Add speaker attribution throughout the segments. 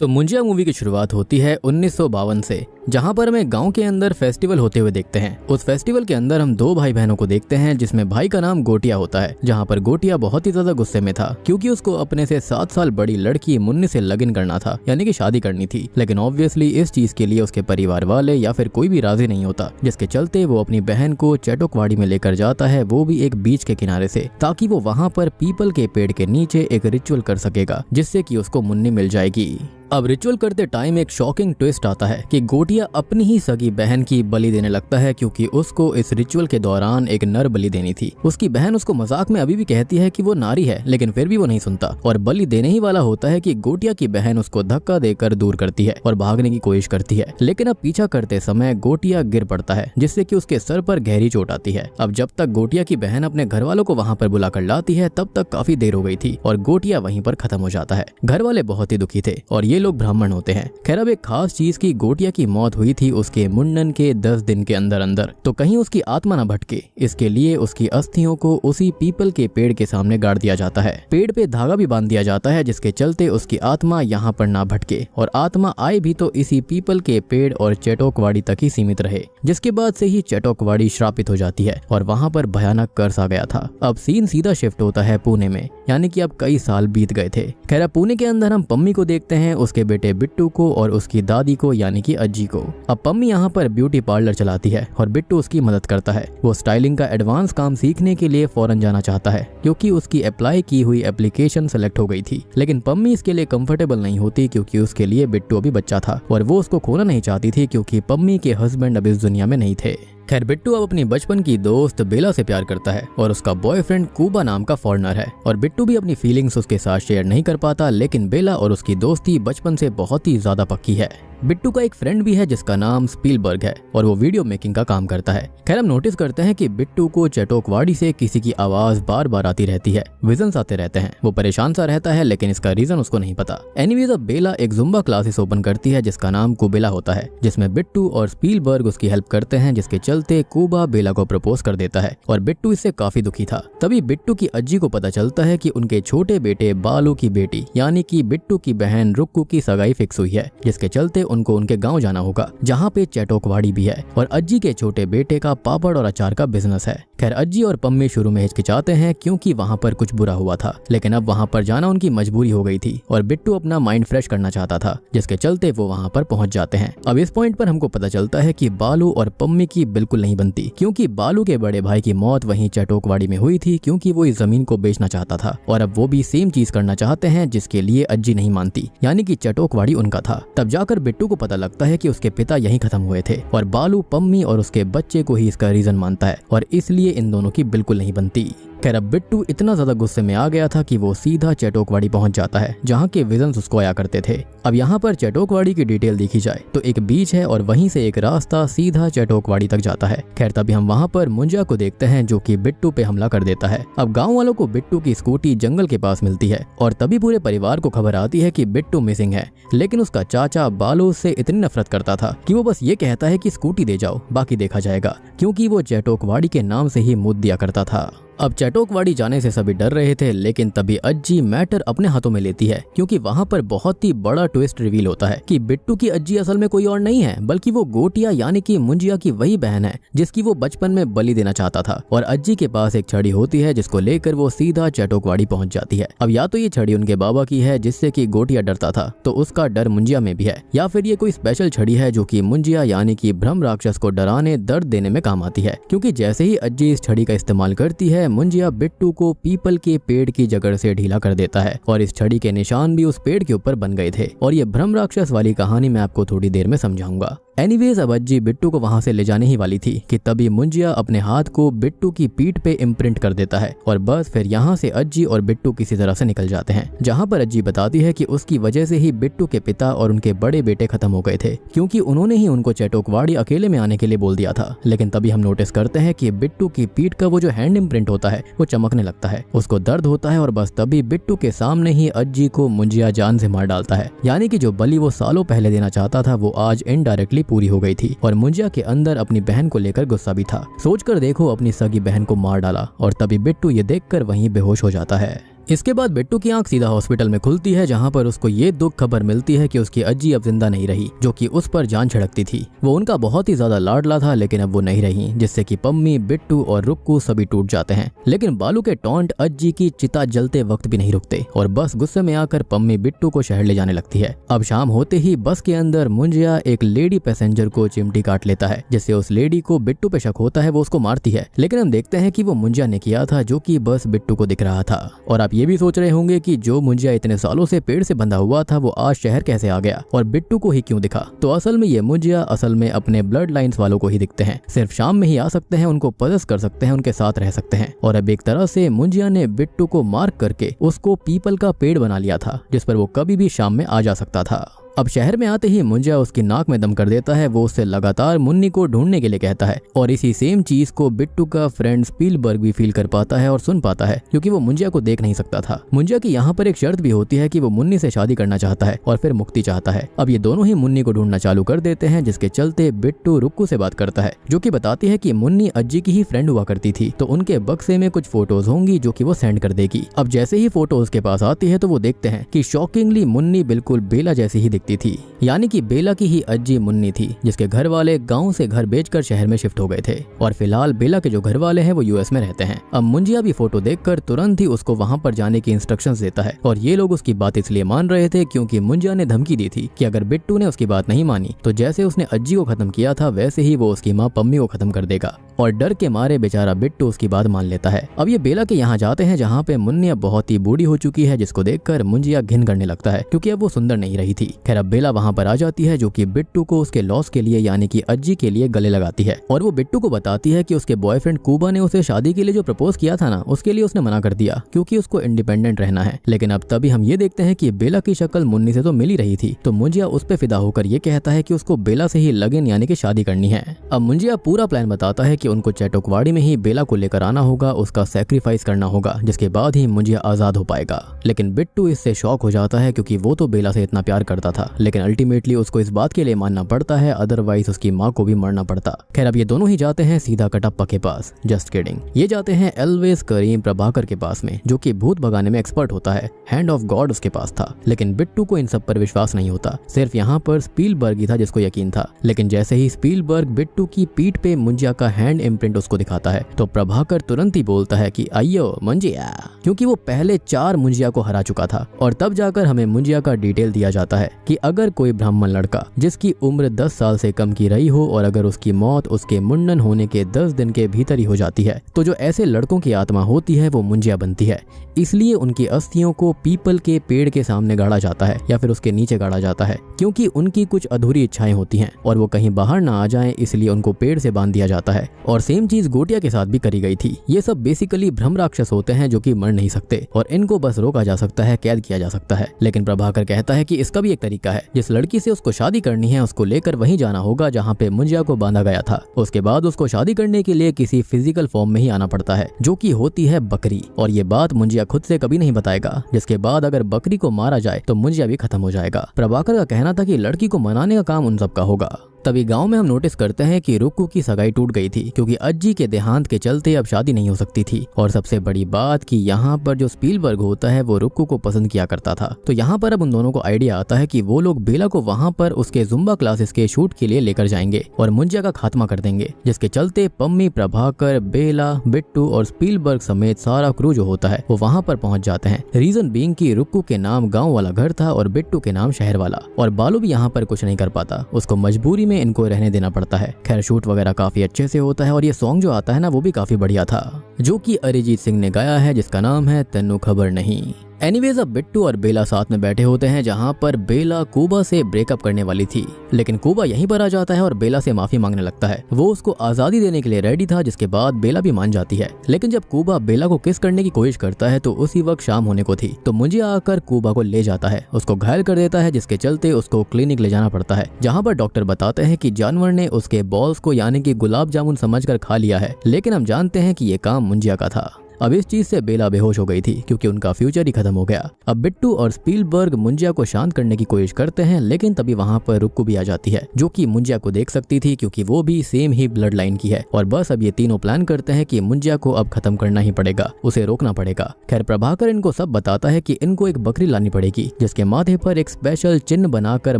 Speaker 1: तो मुंजिया मूवी की शुरुआत होती है 1952 से, जहां पर हमें गांव के अंदर फेस्टिवल होते हुए देखते हैं। उस फेस्टिवल के अंदर हम दो भाई बहनों को देखते हैं, जिसमें भाई का नाम गोटिया होता है। जहां पर गोटिया बहुत ही ज्यादा गुस्से में था क्योंकि उसको अपने से 7 साल बड़ी लड़की मुन्नी से लगन करना था, यानी कि शादी करनी थी। लेकिन ऑब्वियसली इस चीज के लिए उसके परिवार वाले या फिर कोई भी राजी नहीं होता, जिसके चलते वो अपनी बहन को चटोकवाड़ी में लेकर जाता है, वो भी एक बीच के किनारे से, ताकि वो वहाँ पर पीपल के पेड़ के नीचे एक रिचुअल कर सकेगा, जिससे कि उसको मुन्नी मिल जाएगी। अब रिचुअल करते टाइम एक शॉकिंग ट्विस्ट आता है कि गोटिया अपनी ही सगी बहन की बलि देने लगता है, क्योंकि उसको इस रिचुअल के दौरान एक नर बलि देनी थी। उसकी बहन उसको मजाक में अभी भी कहती है कि वो नारी है, लेकिन फिर भी वो नहीं सुनता और बलि देने ही वाला होता है कि गोटिया की बहन उसको धक्का देकर दूर करती है और भागने की कोशिश करती है। लेकिन अब पीछा करते समय गोटिया गिर पड़ता है, जिससे कि उसके सर पर गहरी चोट आती है। अब जब तक गोटिया की बहन अपने घर वालों को वहाँ पर बुलाकर लाती है, तब तक काफी देर हो गई थी और गोटिया वहीं पर खत्म हो जाता है। घर वाले बहुत ही दुखी थे और ये लोग ब्राह्मण होते हैं। खैर, अब एक खास चीज की गोटिया की मौत हुई थी उसके मुंडन के 10 दिन के अंदर अंदर, तो कहीं उसकी आत्मा न भटके, इसके लिए उसकी अस्थियों को उसी पीपल के पेड़ के सामने गाड़ दिया जाता है। पेड़ पे धागा भी बांध दिया जाता है, जिसके चलते उसकी आत्मा यहाँ पर ना भटके और आत्मा आए भी तो इसी पीपल के पेड़ और चटोकवाड़ी तक ही सीमित रहे। जिसके बाद से ही चटोकवाड़ी श्रापित हो जाती है और वहाँ पर भयानक कर्ज आ गया था। अब सीन सीधा शिफ्ट होता है पुणे में, यानी कि अब कई साल बीत गए थे। खैर, पुणे के अंदर हम पम्मी को देखते हैं, उसके बेटे बिट्टू को और उसकी दादी को, यानी कि अज्जी को। अब पम्मी यहाँ पर ब्यूटी पार्लर चलाती है और बिट्टू उसकी मदद करता है। वो स्टाइलिंग का एडवांस काम सीखने के लिए फौरन जाना चाहता है, क्योंकि उसकी अप्लाई की हुई एप्लीकेशन सेलेक्ट हो गई थी। लेकिन पम्मी इसके लिए कंफर्टेबल नहीं होती, क्योंकि उसके लिए बिट्टू अभी बच्चा था और वो उसको खोना नहीं चाहती थी, क्योंकि पम्मी के हस्बैंड अब इस दुनिया में नहीं थे। खैर, बिट्टू अब अपनी बचपन की दोस्त बेला से प्यार करता है और उसका बॉयफ्रेंड कूबा नाम का फॉरेनर है और बिट्टू भी अपनी फीलिंग्स उसके साथ शेयर नहीं कर पाता। लेकिन बेला और उसकी दोस्ती बचपन से बहुत ही ज्यादा पक्की है। बिट्टू का एक फ्रेंड भी है जिसका नाम स्पीलबर्ग है और वो वीडियो मेकिंग का काम करता है। खैर, हम नोटिस करते हैं कि बिट्टू को चटोकवाड़ी से किसी की आवाज बार बार आती रहती है, विजन्स आते रहते हैं। वो परेशान सा रहता है, लेकिन इसका रीजन उसको नहीं पता। एनीवेज, अब बेला एक जुम्बा क्लासेस ओपन करती है जिसका नाम कुबेला होता है, जिसमें बिट्टू और स्पीलबर्ग उसकी हेल्प करते हैं, जिसके चलते कूबा बेला को प्रपोज कर देता है और बिट्टू इससे काफी दुखी था। तभी बिट्टू की अज्जी को पता चलता है कि उनके छोटे बेटे बालू की बेटी, यानी कि बिट्टू की बहन रुक्कू की सगाई फिक्स हुई है, जिसके चलते उनको उनके गांव जाना होगा, जहां पे चटोकवाड़ी भी है और अज्जी के छोटे बेटे का पापड़ और अचार का बिजनेस है। खैर, अज्जी और पम्मी शुरू में हिचकिचाते हैं, क्योंकि वहां पर कुछ बुरा हुआ था, लेकिन अब वहां पर जाना उनकी मजबूरी हो गई थी और बिट्टू अपना माइंड फ्रेश करना चाहता था, जिसके चलते वो वहां पर पहुंच जाते हैं। अब इस पॉइंट पर हमको पता चलता है कि बालू और पम्मी की बिल्कुल नहीं बनती, क्योंकि बालू के बड़े भाई की मौत वहीं चटोकवाड़ी में हुई थी, क्योंकि वो इस जमीन को बेचना चाहता था और अब वो भी सेम चीज करना चाहते हैं, जिसके लिए अज्जी नहीं मानती, यानी कि चटोकवाड़ी उनका था। तब जाकर बिट्टू को पता लगता है कि उसके पिता यहीं खत्म हुए थे और बालू पम्मी और उसके बच्चे को ही इसका रीजन मानता है और इसलिए इन दोनों की बिल्कुल नहीं बनती। खैर, अब बिट्टू इतना ज्यादा गुस्से में आ गया था कि वो सीधा चटोकवाड़ी पहुंच जाता है, जहां के विजन्स उसको आया करते थे। अब यहाँ पर चटोकवाड़ी की डिटेल देखी जाए तो एक बीच है और वहीं से एक रास्ता सीधा चटोकवाड़ी तक जाता है। खैर, तभी हम वहाँ पर मुंजिया को देखते हैं, जो कि बिट्टू पे हमला कर देता है। अब गाँव वालों को बिट्टू की स्कूटी जंगल के पास मिलती है और तभी पूरे परिवार को खबर आती है कि बिट्टू मिसिंग है। लेकिन उसका चाचा बालू से इतनी नफरत करता था कि वो बस ये कहता है कि स्कूटी दे जाओ, बाकी देखा जाएगा, क्योंकि वो चटोकवाड़ी के नाम से ही मुद्द दिया करता था। अब चटोकवाड़ी जाने से सभी डर रहे थे, लेकिन तभी अज्जी मैटर अपने हाथों में लेती है, क्योंकि वहाँ पर बहुत ही बड़ा ट्विस्ट रिवील होता है कि बिट्टू की अज्जी असल में कोई और नहीं है, बल्कि वो गोटिया यानी कि मुंजिया की वही बहन है जिसकी वो बचपन में बलि देना चाहता था। और अज्जी के पास एक छड़ी होती है, जिसको लेकर वो सीधा चटोकवाड़ी पहुंच जाती है। अब या तो ये छड़ी उनके बाबा की है, जिससे कि गोटिया डरता था, तो उसका डर मुंजिया में भी है, या फिर ये कोई स्पेशल छड़ी है जो कि मुंजिया यानी कि ब्रह्म राक्षस को डराने, दर्द देने में काम आती है। क्योंकि जैसे ही अज्जी इस छड़ी का इस्तेमाल करती है, मुंजिया बिट्टू को पीपल के पेड़ की जगह से ढीला कर देता है और इस छड़ी के निशान भी उस पेड़ के ऊपर बन गए थे। और ये ब्रह्म राक्षस वाली कहानी मैं आपको थोड़ी देर में समझाऊंगा। एनीवेज, अब अज्जी बिट्टू को वहां से ले जाने ही वाली थी कि तभी मुंजिया अपने हाथ को बिट्टू की पीठ पे इम्प्रिंट कर देता है और बस फिर यहाँ से अज्जी और बिट्टू किसी तरह से निकल जाते हैं। जहाँ पर अज्जी बताती है कि उसकी वजह से ही बिट्टू के पिता और उनके बड़े बेटे खत्म हो गए थे, क्योंकि उन्होंने ही उनको चटोकवाड़ी अकेले में आने के लिए बोल दिया था। लेकिन तभी हम नोटिस करते हैं कि बिट्टू की पीठ का वो जो हैंड इम्प्रिंट होता है वो चमकने लगता है, उसको दर्द होता है और बस तभी बिट्टू के सामने ही अज्जी को मुंजिया जान से मार डालता है। यानी कि जो बलि वो सालों पहले देना चाहता था वो आज इनडायरेक्टली पूरी हो गई थी और मुंजिया के अंदर अपनी बहन को लेकर गुस्सा भी था। सोचकर देखो, अपनी सगी बहन को मार डाला और तभी बिट्टू ये देखकर वहीं बेहोश हो जाता है। इसके बाद बिट्टू की आंख सीधा हॉस्पिटल में खुलती है, जहाँ पर उसको ये दुख खबर मिलती है कि उसकी अज्जी अब जिंदा नहीं रही, जो कि उस पर जान छिड़कती थी। वो उनका बहुत ही ज्यादा लाडला था, लेकिन अब वो नहीं रही, जिससे कि पम्मी, बिट्टू और रुक्कू सभी टूट जाते हैं। लेकिन बालू के टॉन्ट अज्जी की चिता जलते वक्त भी नहीं रुकते और बस गुस्से में आकर पम्मी बिट्टू को शहर ले जाने लगती है। अब शाम होते ही बस के अंदर मुंजिया एक लेडी पैसेंजर को चिमटी काट लेता है, जिससे उस लेडी को बिट्टू पे शक होता है, वो उसको मारती है। लेकिन हम देखते हैं कि वो मुंजिया ने किया था, जो कि बस बिट्टू को दिख रहा था। और आप ये भी सोच रहे होंगे कि जो मुंजिया इतने सालों से पेड़ से बंधा हुआ था, वो आज शहर कैसे आ गया और बिट्टू को ही क्यों दिखा। तो असल में ये मुंजिया असल में अपने ब्लड लाइन्स वालों को ही दिखते हैं, सिर्फ शाम में ही आ सकते हैं, उनको पजस कर सकते हैं, उनके साथ रह सकते हैं। और अब एक तरह से मुंजिया ने बिट्टू को मार्क करके उसको पीपल का पेड़ बना लिया था, जिस पर वो कभी भी शाम में आ जा सकता था। अब शहर में आते ही मुंजिया उसकी नाक में दम कर देता है। वो उससे लगातार मुन्नी को ढूंढने के लिए कहता है और इसी सेम चीज को बिट्टू का फ्रेंड स्पीलबर्ग भी फील कर पाता है और सुन पाता है, क्योंकि वो मुंजिया को देख नहीं सकता था। मुंजिया की यहाँ पर एक शर्त भी होती है कि वो मुन्नी से शादी करना चाहता है और फिर मुक्ति चाहता है। अब ये दोनों ही मुन्नी को ढूंढना चालू कर देते हैं, जिसके चलते बिट्टू रुक्कू से बात करता है, जो कि बताती है कि मुन्नी अज्जी की ही फ्रेंड हुआ करती थी, तो उनके बक्से में कुछ फोटोज होंगी जो कि वो सेंड कर देगी। अब जैसे ही फोटोज के पास आती है तो वो देखते हैं कि शॉकिंगली मुन्नी बिल्कुल बेला जैसी ही दिखती थी, यानी कि बेला की ही अज्जी मुन्नी थी, जिसके घर वाले गांव से घर बेचकर शहर में शिफ्ट हो गए थे और फिलहाल बेला के जो घर वाले हैं वो यूएस में रहते हैं। अब मुंजिया भी फोटो देखकर तुरंत ही उसको वहां पर जाने की इंस्ट्रक्शंस देता है और ये लोग उसकी बात इसलिए मान रहे थे क्योंकि मुंजिया ने धमकी दी थी कि अगर बिट्टू ने उसकी बात नहीं मानी तो जैसे उसने अज्जी को खत्म किया था वैसे ही वो उसकी माँ पम्मी को खत्म कर देगा। और डर के मारे बेचारा बिट्टू उसकी बात मान लेता है। अब ये बेला के यहाँ जाते हैं, जहाँ पे मुन्नी अब बहुत ही बूढ़ी हो चुकी है, जिसको देखकर मुंजिया घिन करने लगता है, क्योंकि अब वो सुंदर नहीं रही थी। खैर अब बेला वहाँ पर आ जाती है, जो कि बिट्टू को उसके लॉस के लिए यानी कि अज्जी के लिए गले लगाती है और वो बिट्टू को बताती है कि उसके बॉयफ्रेंड कूबा ने उसे शादी के लिए जो प्रपोज किया था ना, उसके लिए उसने मना कर दिया क्योंकि उसको इंडिपेंडेंट रहना है। लेकिन अब तभी हम ये देखते हैं कि बेला की शक्ल मुन्नी से तो मिल ही रही थी, तो मुंजिया उस पे फिदा होकर ये कहता है कि उसको बेला से ही लगन यानी कि शादी करनी है। अब मुंजिया पूरा प्लान बताता है कि उनको चैटोकवाड़ी में ही बेला को लेकर आना होगा, उसका सैक्रिफाइस करना होगा, जिसके बाद ही मुंजिया आजाद हो पाएगा। लेकिन बिट्टू इससे शॉक हो जाता है, क्योंकि वो तो बेला से इतना प्यार करता था, लेकिन अल्टीमेटली उसको इस बात के लिए मानना पड़ता है, अदरवाइज उसकी माँ को भी मरना पड़ता। खैर अब ये दोनों ही जाते हैं सीधा कटप्पा के पास। जस्ट किडिंग, ये जाते हैं एल्वेज करीम प्रभाकर के पास में, जो कि भूत भगाने में एक्सपर्ट होता है। हैंड ऑफ गॉड उसके पास था, लेकिन बिट्टू को इन सब पर विश्वास नहीं होता, सिर्फ यहाँ पर स्पीलबर्ग ही था जिसको यकीन था। लेकिन जैसे ही स्पीलबर्ग बिट्टू की पीठ पे मुंजिया का हैंड इम्प्रिंट उसको दिखाता है, तो प्रभाकर तुरंत ही बोलता है कि अयो मुंजिया, क्योंकि वो पहले 4 मुंजिया को हरा चुका था। और तब जाकर हमें मुंजिया का डिटेल दिया जाता है कि अगर कोई ब्राह्मण लड़का जिसकी उम्र 10 साल से कम की रही हो और अगर उसकी मौत उसके मुंडन होने के 10 दिन के भीतर ही हो जाती है, तो जो ऐसे लड़कों की आत्मा होती है वो मुंजिया बनती है। इसलिए उनकी अस्थियों को पीपल के पेड़ के सामने गाड़ा जाता है या फिर उसके नीचे गाड़ा जाता है, क्योंकि उनकी कुछ अधूरी इच्छाएं होती हैं और वो कहीं बाहर ना आ जाएं, इसलिए उनको पेड़ से बांध दिया जाता है। और सेम चीज गोटिया के साथ भी करी गई थी। ये सब बेसिकली भ्रम राक्षस होते हैं जो कि मर नहीं सकते और इनको बस रोका जा सकता है, कैद किया जा सकता है। लेकिन प्रभाकर कहता है कि इसका भी एक तरीका है, जिस लड़की से उसको शादी करनी है उसको लेकर वहीं जाना होगा जहाँ पे मुंजिया को बांधा गया था। उसके बाद उसको शादी करने के लिए किसी फिजिकल फॉर्म में ही आना पड़ता है, जो कि होती है बकरी। और ये बात मुंजिया खुद से कभी नहीं बताएगा, जिसके बाद अगर बकरी को मारा जाए तो मुंजिया भी खत्म हो जाएगा। प्रभाकर का कहना था कि लड़की को मनाने का काम उन सब का होगा। तभी गांव में हम नोटिस करते हैं कि रुक्कू की सगाई टूट गई थी, क्योंकि अज्जी के देहांत के चलते अब शादी नहीं हो सकती थी। और सबसे बड़ी बात कि यहाँ पर जो स्पीलबर्ग होता है वो रुक्कू को पसंद किया करता था। तो यहाँ पर अब उन दोनों को आइडिया आता है कि वो लोग बेला को वहाँ पर उसके जुम्बा क्लासेस के शूट के लिए लेकर जाएंगे और मुंजिया का खात्मा कर देंगे, जिसके चलते पम्मी, प्रभाकर, बेला, बिट्टू और स्पीलबर्ग समेत सारा क्रू जो होता है वो वहाँ पर पहुँच जाते हैं। रीजन बीइंग कि रुक्कू के नाम गाँव वाला घर था और बिट्टू के नाम शहर वाला। और बालू भी यहाँ पर कुछ नहीं कर पाता, उसको मजबूरी में इनको रहने देना पड़ता है। खैर शूट वगैरह काफी अच्छे से होता है और ये सॉन्ग जो आता है ना वो भी काफी बढ़िया था, जो कि अरिजीत सिंह ने गाया है, जिसका नाम है तेनू खबर नहीं। एनीवेज अब बिट्टू और बेला साथ में बैठे होते हैं, जहाँ पर बेला कूबा से ब्रेकअप करने वाली थी, लेकिन कूबा यहीं पर आ जाता है और बेला से माफी मांगने लगता है। वो उसको आजादी देने के लिए रेडी था, जिसके बाद बेला भी मान जाती है। लेकिन जब कूबा बेला को किस करने की कोशिश करता है तो उसी वक्त शाम होने को थी, तो मुंजिया आकर कूबा को ले जाता है, उसको घायल कर देता है, जिसके चलते उसको क्लिनिक ले जाना पड़ता है, जहाँ पर डॉक्टर बताते हैं कि जानवर ने उसके बॉल्स को यानी कि गुलाब जामुन समझकर खा लिया है। लेकिन हम जानते हैं कि ये काम मुंजिया का था। अब इस चीज से बेला बेहोश हो गई थी क्योंकि उनका फ्यूचर ही खत्म हो गया। अब बिट्टू और स्पीलबर्ग मुंजिया को शांत करने की कोशिश करते हैं, लेकिन तभी वहाँ पर रुक्कू भी आ जाती है जो कि मुंजिया को देख सकती थी क्योंकि वो भी सेम ही ब्लड लाइन की है। और बस अब ये तीनों प्लान करते हैं कि मुंजिया को अब खत्म करना ही पड़ेगा, उसे रोकना पड़ेगा। खैर प्रभाकर इनको सब बताता है कि इनको एक बकरी लानी पड़ेगी जिसके माथे पर एक स्पेशल चिन्ह बनाकर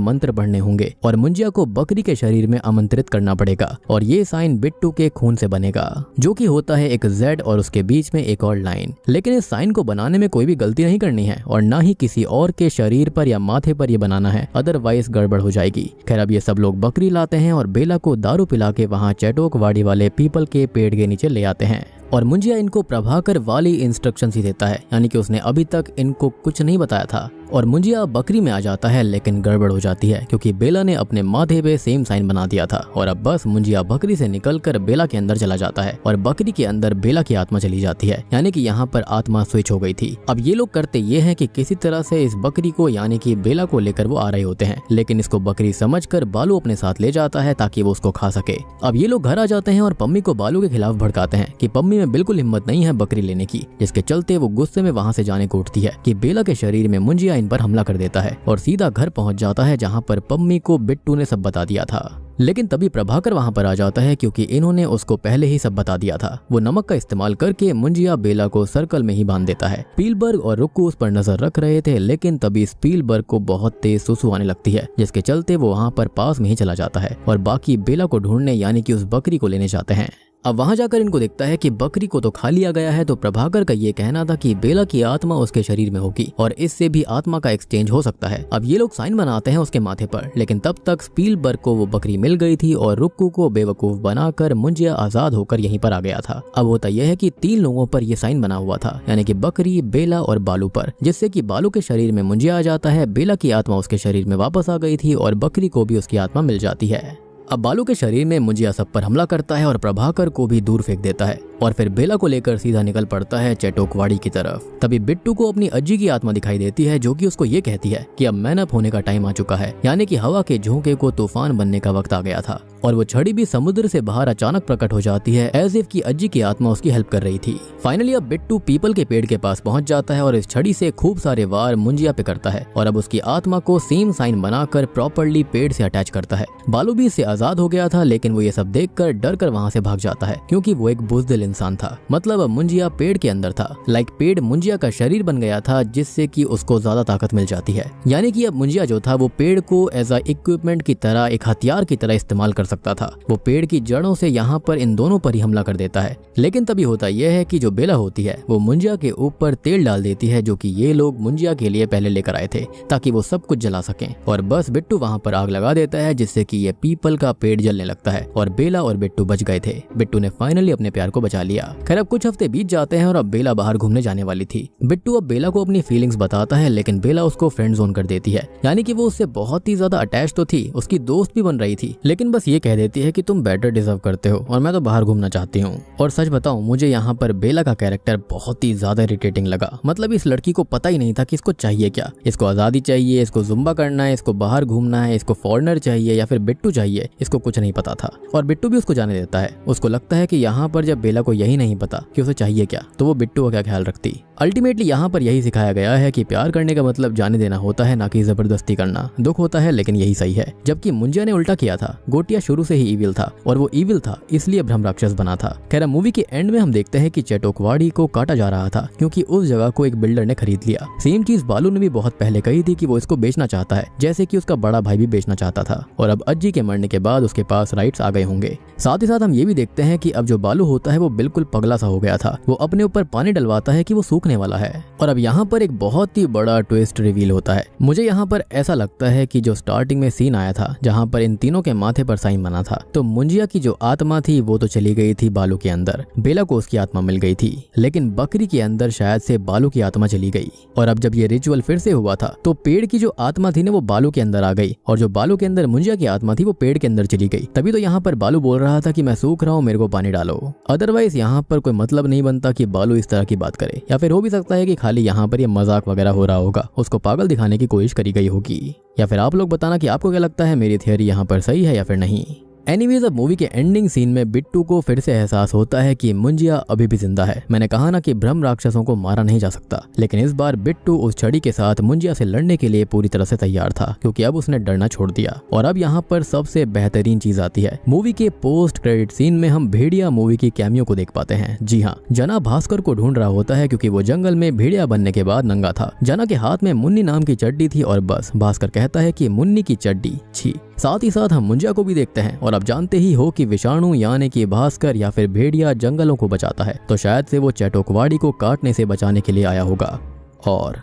Speaker 1: मंत्र पढ़ने होंगे और मुंजिया को बकरी के शरीर में आमंत्रित करना पड़ेगा और ये साइन बिट्टू के खून से बनेगा जो कि होता है एक Z और उसके बीच में एक और लाइन। लेकिन इस साइन को बनाने में कोई भी गलती नहीं करनी है और ना ही किसी और के शरीर पर या माथे पर ये बनाना है, अदरवाइज गड़बड़ हो जाएगी। खैर अब ये सब लोग बकरी लाते हैं और बेला को दारू पिला के वहाँ चैटोकवाड़ी वाले पीपल के पेड़ के नीचे ले आते हैं और मुंजिया इनको प्रभाकर वाली इंस्ट्रक्शन ही देता है, यानी कि उसने अभी तक इनको कुछ नहीं बताया था। और मुंजिया बकरी में आ जाता है लेकिन गड़बड़ हो जाती है क्योंकि बेला ने अपने माथे पे सेम साइन बना दिया था। और अब बस मुंजिया बकरी से निकलकर बेला के अंदर चला जाता है और बकरी के अंदर बेला की आत्मा चली जाती है, यानी कि यहाँ पर आत्मा स्विच हो गई थी। अब ये लोग करते ये हैं कि किसी तरह से इस बकरी को यानी कि बेला को लेकर वो आ रहे होते हैं, लेकिन इसको बकरी समझकर बालू अपने साथ ले जाता है ताकि वो उसको खा सके। अब ये लोग घर आ जाते हैं और पम्मी को बालू के खिलाफ भड़काते हैं कि पम्मी में बिल्कुल हिम्मत नहीं है बकरी लेने की, जिसके चलते वो गुस्से में वहाँ से जाने को उठती है कि बेला के शरीर में मुंजिया इन पर हमला कर देता है और सीधा घर पहुंच जाता है जहां पर पम्मी को बिट्टू ने सब बता दिया था। लेकिन तभी प्रभाकर वहां पर आ जाता है क्योंकि इन्होंने उसको पहले ही सब बता दिया था। वो नमक का इस्तेमाल करके मुंजिया बेला को सर्कल में ही बांध देता है। स्पीलबर्ग और रुक्कू उस पर नजर रख रहे थे, लेकिन तभी स्पीलबर्ग को बहुत तेज सुसु आने लगती है जिसके चलते वो वहां पर पास में ही चला जाता है और बाकी बेला को ढूंढने यानी कि उस बकरी को लेने जाते हैं। अब वहां जाकर इनको देखता है कि बकरी को तो खा लिया गया है, तो प्रभाकर का ये कहना था कि बेला की आत्मा उसके शरीर में होगी और इससे भी आत्मा का एक्सचेंज हो सकता है। अब ये लोग साइन बनाते हैं उसके माथे पर, लेकिन तब तक स्पीलबर्ग को वो बकरी मिल गई थी और रुक्कू को बेवकूफ बनाकर मुंजिया आजाद होकर यहीं पर आ गया था। अब होता यह है कि 3 लोगों पर यह साइन बना हुआ था, यानी कि बकरी, बेला और बालू पर, जिससे कि बालू के शरीर में मुंजिया आ जाता है, बेला की आत्मा उसके शरीर में वापस आ गई थी और बकरी को भी उसकी आत्मा मिल जाती है। अब बालू के शरीर में मुंजिया सब पर हमला करता है और प्रभाकर को भी दूर फेंक देता है और फिर बेला को लेकर सीधा निकल पड़ता है चैटोकवाड़ी की तरफ। तभी बिट्टू को अपनी अज्जी की आत्मा दिखाई देती है जो कि उसको ये कहती है कि अब मैनअप होने का टाइम आ चुका है, यानी कि हवा के झोंके को तूफान बनने का वक्त आ गया था। और वो छड़ी भी समुद्र से बाहर अचानक प्रकट हो जाती है एज इफ की अज्जी की आत्मा उसकी हेल्प कर रही थी। फाइनली अब बिट्टू पीपल के पेड़ के पास पहुंच जाता है और इस छड़ी से खूब सारे वार मुंजिया पे करता है और अब उसकी आत्मा को सेम साइन बनाकर प्रॉपर्ली पेड़ से अटैच करता है। बालू भी इससे आजाद हो गया था, लेकिन वो ये सब देखकर डर कर वहाँ से भाग जाता है क्योंकि वो एक बुज़दिल इंसान था। मतलब अब मुंजिया पेड़ के अंदर था, लाइक पेड़ मुंजिया का शरीर बन गया था जिससे कि उसको ज्यादा ताकत मिल जाती है। यानी कि अब मुंजिया जो था वो पेड़ को एज अ इक्विपमेंट की तरह, एक हथियार की तरह इस्तेमाल कर सकता था। वो पेड़ की जड़ों से यहाँ पर इन दोनों पर ही हमला कर देता है। लेकिन तभी होता यह है कि जो बेला होती है वो मुंजिया के ऊपर तेल डाल देती है जो कि ये लोग मुंजिया के लिए पहले लेकर आए थे ताकि वो सब कुछ जला सकें। और बस बिट्टू वहाँ पर आग लगा देता है जिससे कि ये पीपल का पेड़ जलने लगता है और बेला और बिट्टू बच गए थे। बिट्टू ने फाइनली अपने प्यार को बचा लिया। खैर अब कुछ हफ्ते बीत जाते हैं और अब बेला बाहर घूमने जाने वाली थी। बिट्टू अब बेला को अपनी फीलिंग्स बताता है, लेकिन बेला उसको फ्रेंड जोन कर देती है, यानी कि वो उससे बहुत ही ज्यादा अटैच तो थी, उसकी दोस्त भी बन रही थी, लेकिन बस ये कह देती है कि तुम बेटर डिजर्व करते हो और मैं तो बाहर घूमना चाहती हूँ। और सच बताऊं, मुझे यहाँ पर बेला का कैरेक्टर बहुत ही ज्यादा इरिटेटिंग लगा। मतलब इस लड़की को पता ही नहीं था कि इसको चाहिए क्या। इसको आजादी चाहिए, इसको जुम्बा करना है, इसको बाहर घूमना है, इसको फॉरेनर चाहिए या फिर बिट्टू चाहिए, इसको कुछ नहीं पता था। और बिट्टू भी उसको जाने देता है। उसको लगता है कि यहाँ पर जब बेला को यही नहीं पता कि उसे चाहिए क्या, तो वो बिट्टू का क्या ख्याल रखती। अल्टीमेटली यहाँ पर यही सिखाया गया है कि प्यार करने का मतलब जाने देना होता है, ना कि जबरदस्ती करना। दुख होता है लेकिन यही सही है। जबकि मुंजिया ने उल्टा किया था। गोटिया शुरू से ही इविल था और वो इविल था इसलिए ब्रह्म राक्षस बना था। खैर मूवी के एंड में हम देखते हैं कि चैटोकवाड़ी को काटा जा रहा था क्योंकि उस जगह को एक बिल्डर ने खरीद लिया। सेम चीज बालू ने भी बहुत पहले कही थी कि वो इसको बेचना चाहता है, जैसे कि उसका बड़ा भाई भी बेचना चाहता था। और अब अज्जी के मरने के बाद उसके पास राइट्स आ गए होंगे। साथ ही साथ हम ये भी देखते हैं कि अब जो बालू होता है वो बिल्कुल पगला सा हो गया था। वो अपने ऊपर पानी डलवाता है कि वो सूखने वाला है। और अब यहाँ पर एक बहुत ही बड़ा ट्विस्ट रिवील होता है। मुझे यहाँ पर ऐसा लगता है कि जो स्टार्टिंग में सीन आया था जहाँ पर इन तीनों के माथे पर साइन बना था, तो मुंजिया की जो आत्मा थी वो तो चली गई थी बालू के अंदर, बेला को उसकी आत्मा मिल गई थी, लेकिन बकरी के अंदर शायद से बालू की आत्मा चली गई। और अब जब ये रिचुअल फिर से हुआ था तो पेड़ की जो आत्मा थी ना वो बालू के अंदर आ गई और जो बालू के अंदर मुंजिया की आत्मा थी वो पेड़ के अंदर चली गई। तभी तो यहाँ पर बालू बोल रहा था कि मैं सूख रहा हूँ, मेरे को पानी डालो। अदरवाइज यहाँ पर कोई मतलब नहीं बनता कि बालू इस तरह की बात करे, या फिर हो भी सकता है कि खाली यहाँ पर ये मजाक वगैरह हो रहा होगा, उसको पागल दिखाने की कोशिश करी गई होगी। या फिर आप लोग बताना कि आपको क्या लगता है, मेरी थियरी यहाँ पर सही है या फिर नहीं। एनीवेज अब मूवी के एंडिंग सीन में बिट्टू को फिर से एहसास होता है कि मुंजिया अभी भी जिंदा है। मैंने कहा ना कि ब्रह्म राक्षसों को मारा नहीं जा सकता, लेकिन इस बार बिट्टू उस छड़ी के साथ मुंजिया से लड़ने के लिए पूरी तरह से तैयार था, क्योंकि अब उसने डरना छोड़ दिया। और अब यहाँ पर सबसे बेहतरीन चीज आती है। मूवी के पोस्ट क्रेडिट सीन में हम भेड़िया मूवी की कैमियो को देख पाते हैं। जी हाँ, जना भास्कर को ढूंढ रहा होता है, क्योंकि वो जंगल में भेड़िया बनने के बाद नंगा था। जना के हाथ में मुन्नी नाम की चड्डी थी और बस भास्कर कहता है कि मुन्नी की चड्डी छी। साथ ही साथ हम मुंजिया को भी देखते हैं और अब जानते ही हो कि विषाणु यानी कि भास्कर या फिर भेड़िया जंगलों को बचाता है, तो शायद से वो चैटोकवाड़ी को काटने से बचाने के लिए आया होगा। और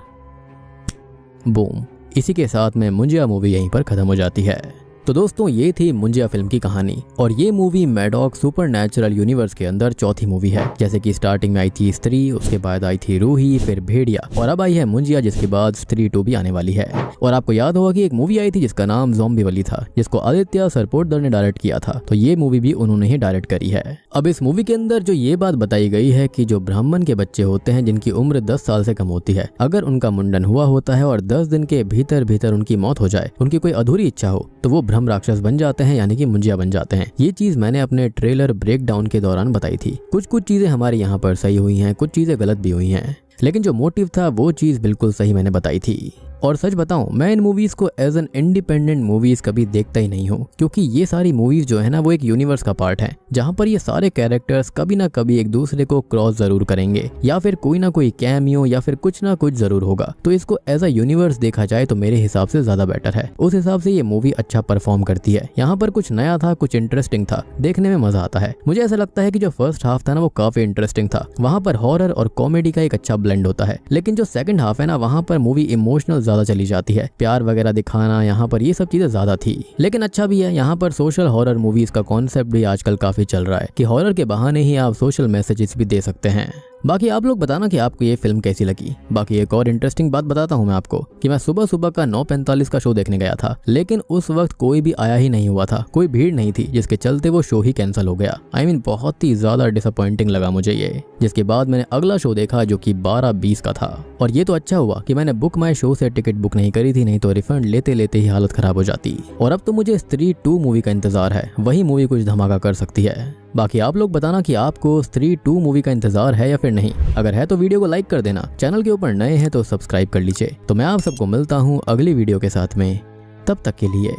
Speaker 1: बूम, इसी के साथ में मुंजिया मूवी यहीं पर खत्म हो जाती है। तो दोस्तों, ये थी मुंजिया फिल्म की कहानी और ये मूवी मैडॉक सुपरनैचुरल यूनिवर्स के अंदर चौथी मूवी है। जैसे कि स्टार्टिंग में आई थी स्त्री, उसके बाद आई थी रूही, फिर भेड़िया और अब आई है मुंजिया, जिसके बाद स्त्री 2 भी आने वाली है। और आपको याद होगा कि एक मूवी आई थी जिसका नाम ज़ॉम्बी वाली था, जिसको आदित्य सरपोटदार ने डायरेक्ट किया था, तो ये मूवी भी उन्होंने ही डायरेक्ट करी है। अब इस मूवी के अंदर जो ये बात बताई गई है कि जो ब्राह्मण के बच्चे होते हैं जिनकी उम्र 10 साल से कम होती है, अगर उनका मुंडन हुआ होता है और 10 दिन के भीतर भीतर उनकी मौत हो जाए, उनकी कोई अधूरी इच्छा हो, तो वो ब्रह्म राक्षस बन जाते हैं, यानी कि मुंजिया बन जाते हैं। ये चीज मैंने अपने ट्रेलर ब्रेकडाउन के दौरान बताई थी। कुछ चीजें हमारे यहाँ पर सही हुई हैं, कुछ चीजें गलत भी हुई हैं, लेकिन जो मोटिव था वो चीज बिल्कुल सही मैंने बताई थी। और सच बताऊं, मैं इन मूवीज को एज एन इंडिपेंडेंट मूवीज कभी देखता ही नहीं हूँ, क्योंकि ये सारी मूवीज जो है ना वो एक यूनिवर्स का पार्ट है, जहाँ पर ये सारे कैरेक्टर्स कभी ना कभी एक दूसरे को क्रॉस जरूर करेंगे, या फिर कोई ना कोई कैमियो या फिर कुछ ना कुछ जरूर होगा। तो इसको एज अ यूनिवर्स देखा जाए तो मेरे हिसाब से ज्यादा बेटर है। उस हिसाब से ये मूवी अच्छा परफॉर्म करती है। यहाँ पर कुछ नया था, कुछ इंटरेस्टिंग था, देखने में मजा आता है। मुझे ऐसा लगता है कि जो फर्स्ट हाफ था ना वो काफी इंटरेस्टिंग था, वहाँ पर हॉरर और कॉमेडी का एक अच्छा ब्लेंड होता है। लेकिन जो सेकंड हाफ है ना, वहाँ पर मूवी इमोशनल ज्यादा चली जाती है, प्यार वगैरह दिखाना, यहाँ पर ये सब चीजें ज्यादा थी। लेकिन अच्छा भी है, यहाँ पर सोशल हॉरर मूवीज का कॉन्सेप्ट भी आजकल काफी चल रहा है कि हॉरर के बहाने ही आप सोशल मैसेजेस भी दे सकते हैं। बाकी आप लोग बताना कि आपको ये फिल्म कैसी लगी। बाकी एक और इंटरेस्टिंग बात बताता हूँ मैं आपको कि मैं सुबह सुबह का 9:45 का शो देखने गया था, लेकिन उस वक्त कोई भी आया ही नहीं हुआ था, कोई भीड़ नहीं थी, जिसके चलते वो शो ही कैंसिल हो गया। बहुत ही ज्यादा डिसअपॉइंटिंग लगा मुझे ये। जिसके बाद मैंने अगला शो देखा जो कि 12:20 का था। और ये तो अच्छा हुआ कि मैंने बुक माई शो से टिकट बुक नहीं करी थी, नहीं तो रिफंड लेते लेते ही हालत खराब हो जाती। और अब तो मुझे स्त्री 2 मूवी का इंतजार है, वही मूवी कुछ धमाका कर सकती है। बाकी आप लोग बताना कि आपको स्त्री 2 मूवी का इंतजार है या फिर नहीं। अगर है तो वीडियो को लाइक कर देना, चैनल के ऊपर नए हैं तो सब्सक्राइब कर लीजिए। तो मैं आप सबको मिलता हूँ अगली वीडियो के साथ में, तब तक के लिए